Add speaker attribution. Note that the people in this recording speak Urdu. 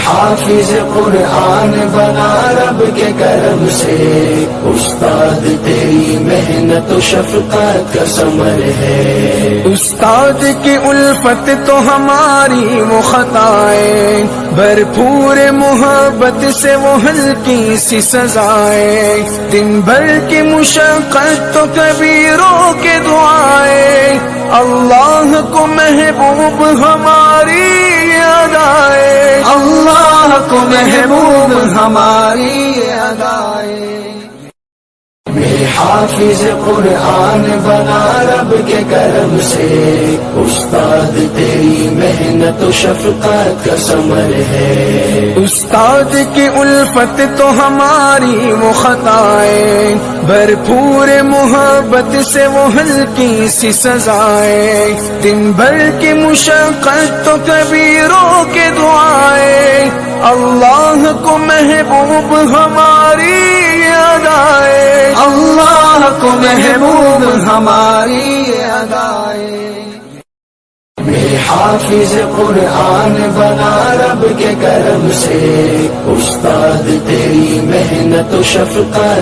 Speaker 1: حافظ قرآن بنا رب کے کرم سے، استاد تیری محنت و شفقت کا ثمر ہے۔
Speaker 2: استاد کی الفت تو ہماری وہ خطائیں، بھرپور محبت سے وہ ہلکی سی سزائیں، دن بھر کی مشقت تو کبیروں کے دعائیں، اللہ کو محبوب ہماری ادائیں،
Speaker 1: اللہ کو محبوب ہماری ادائیں۔ میں حافظ قرآن بنا رب کے کرم سے، استاد تیری محنت و شفقت کا ثمر ہے۔
Speaker 2: استاد کی الفت تو ہماری وہ خطائیں، بھرپور محبت سے وہ ہلکی سی سزائیں، دن بھر کی مشقت تو کبیروں کے دعائیں، اللہ کو محبوب ہماری ادائیں،
Speaker 1: اللہ کو محبوب ہماری ادائیں۔ میں حافظ قرآن بنا رب کے کرم سے، استاد تیری محنت و شفقت